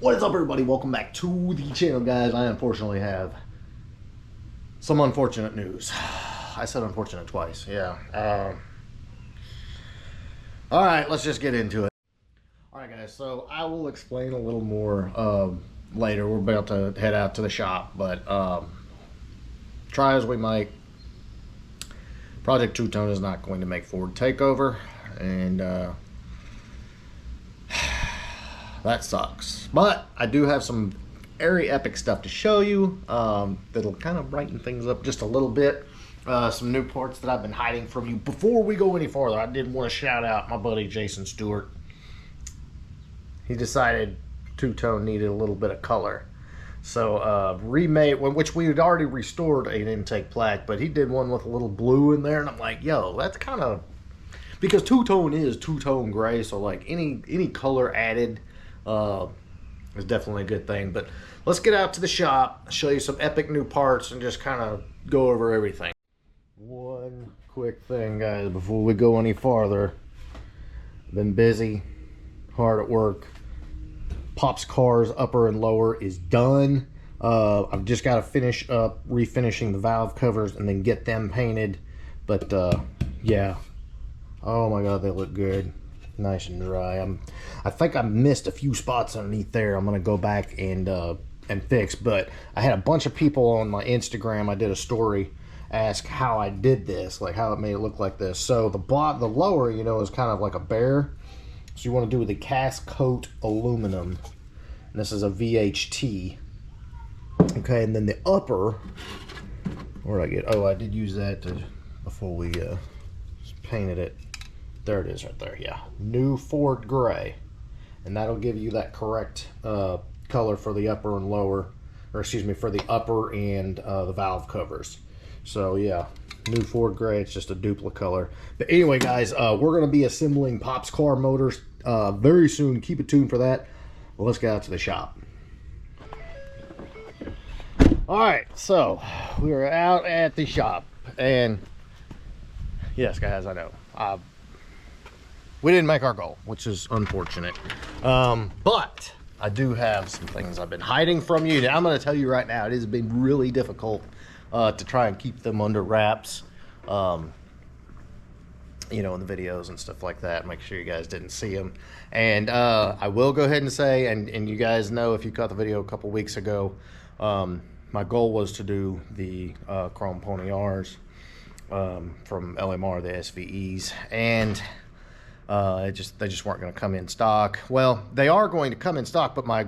What is up, everybody? Welcome back to the channel, guys. I unfortunately have some unfortunate news. I said unfortunate twice. Yeah. All right, let's just get into it. All right, guys. So I will explain a little more later. We're about to head out to the shop, but try as we might, Project Two Tone is not going to make Ford takeover, and that sucks. But I do have some very epic stuff to show you that'll kind of brighten things up just a little bit. Some new parts that I've been hiding from you. Before we go any farther, I did want to shout out my buddy Jason Stewart. He decided Two Tone needed a little bit of color, so remade, which we had already restored an intake plaque, but he did one with a little blue in there, and I'm like, yo, that's kind of, because Two Tone is two-tone gray, so like any color added is definitely a good thing. But let's get out to the shop, show you some epic new parts, and just kind of go over everything. One quick thing, guys, before we go any farther. Been busy, hard at work. Pop's cars upper and lower is done. I've just got to finish up refinishing the valve covers and then get them painted. But yeah, oh my god, they look good, nice and dry. I think I missed a few spots underneath there. I'm gonna go back and fix. But I had a bunch of people on my Instagram, I did a story, ask how I did this, like how it made it look like this. So the lower, you know, is kind of like a bear. So you want to do the cast coat aluminum, and this is a VHT. Okay, and then the upper, where did I get? Oh, I did use that before we painted it. There it is, right there. Yeah, new Ford gray, and that'll give you that correct color for the upper and lower, or excuse me, for the upper and the valve covers. So yeah, new Ford gray. It's just a duplicate color. But anyway, guys, we're going to be assembling Pop's car motors very soon. Keep it tuned for that. Well, let's get out to the shop. All right, so we're out at the shop, and yes, guys, I know we didn't make our goal, which is unfortunate. But I do have some things I've been hiding from you. I'm going to tell you right now, it has been really difficult to try and keep them under wraps, you know, in the videos and stuff like that. Make sure you guys didn't see them. And I will go ahead and say, and you guys know if you caught the video a couple weeks ago, my goal was to do the Chrome Pony R's from LMR, the SVEs, and they just weren't going to come in stock. Well, they are going to come in stock, but my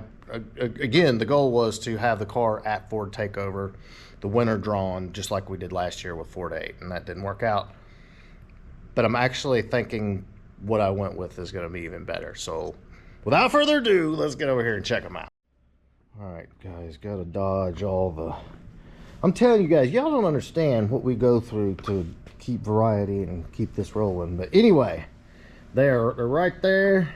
again, the goal was to have the car at Ford Takeover, the winner drawn, just like we did last year with Ford 8, and that didn't work out. But I'm actually thinking what I went with is going to be even better. So without further ado, let's get over here and check them out. All right, guys, got to dodge all the... I'm telling you guys, y'all don't understand what we go through to keep variety and keep this rolling. But anyway, they're right there.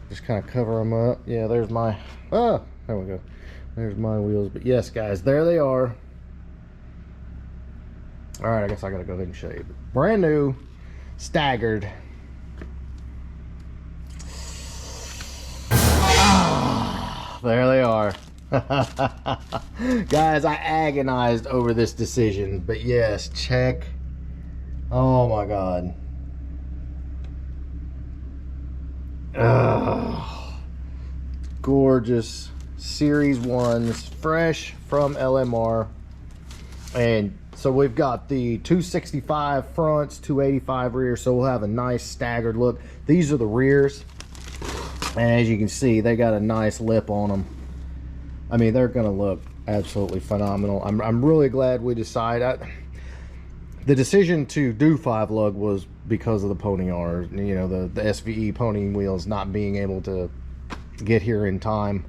Just kind of cover them up. Yeah, there's my... Oh, there we go. There's my wheels. But yes, guys, there they are. All right, I guess I got to go ahead and show you. Brand new, staggered. There they are. Guys, I agonized over this decision, but yes, check. Oh my god. Gorgeous Series 1s, fresh from LMR. And so we've got the 265 fronts, 285 rears, so we'll have a nice staggered look. These are the rears, and as you can see, they got a nice lip on them. I mean, they're gonna look absolutely phenomenal. I'm really glad we decided. The decision to do 5-lug was because of the Pony R, you know, the SVE pony wheels not being able to get here in time.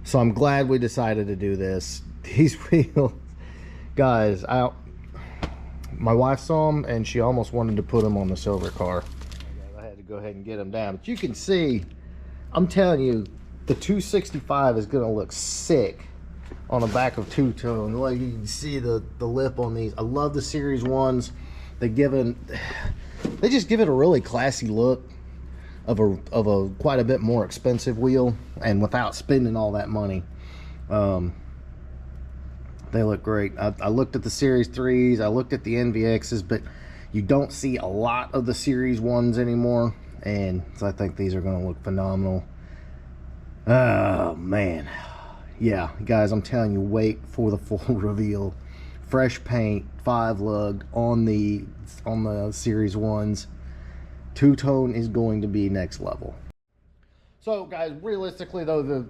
So I'm glad we decided to do this. These wheels, guys, my wife saw them and she almost wanted to put them on the silver car. I had to go ahead and get them down. But you can see, I'm telling you, the 265 is going to look sick on the back of Two Tone. Like you can see the lip on these. I love the Series 1s. They just give it a really classy look. of a quite a bit more expensive wheel, and without spending all that money. They look great. I looked at the Series 3s, I looked at the NVXs, but you don't see a lot of the Series 1s anymore, and so I think these are going to look phenomenal. Oh man, yeah guys, I'm telling you, wait for the full reveal. Fresh paint, 5-lug on the Series 1s. Two-tone is going to be next level. So guys, realistically though,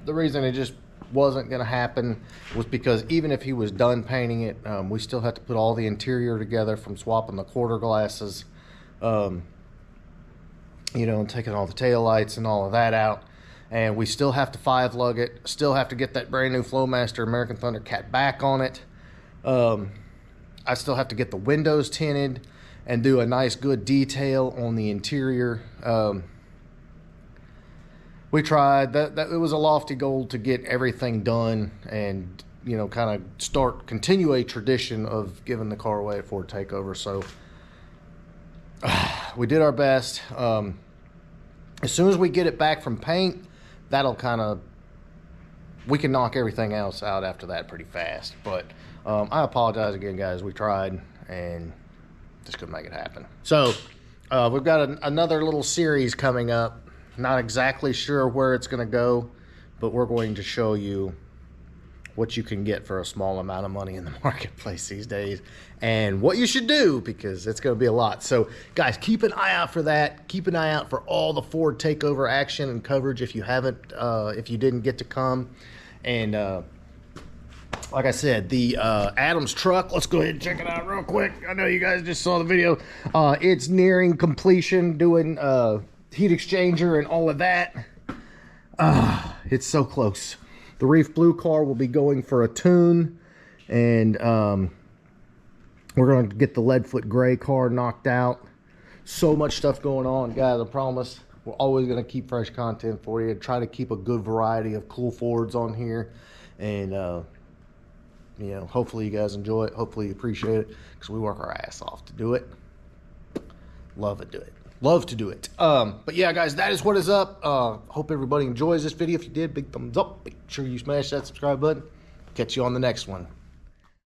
the reason it just wasn't going to happen was because even if he was done painting it, we still had to put all the interior together, from swapping the quarter glasses, you know, and taking all the tail lights and all of that out. And we still have to 5-lug it, still have to get that brand new Flowmaster American Thundercat back on it. I still have to get the windows tinted and do a nice good detail on the interior. We tried that it was a lofty goal to get everything done and, you know, kind of continue a tradition of giving the car away at Ford Takeover. So we did our best. As soon as we get it back from paint, that'll we can knock everything else out after that pretty fast. But I apologize again, guys. We tried and just couldn't make it happen. So we've got another little series coming up. Not exactly sure where it's going to go, but we're going to show you what you can get for a small amount of money in the marketplace these days, and what you should do, because it's going to be a lot. So guys, keep an eye out for that. Keep an eye out for all the Ford Takeover action and coverage if you didn't get to come. And like I said, the Adams truck, let's go ahead and check it out real quick. I know you guys just saw the video. It's nearing completion, doing heat exchanger and all of that. It's so close. The Reef Blue car will be going for a tune, and we're going to get the Leadfoot Gray car knocked out. So much stuff going on, guys. I promise we're always going to keep fresh content for you, try to keep a good variety of cool Fords on here, and you know, hopefully you guys enjoy it, hopefully you appreciate it, because we work our ass off to do it. Love to do it. But yeah, guys, that is what is up. Hope everybody enjoys this video. If you did, big thumbs up. Make sure you smash that subscribe button. Catch you on the next one.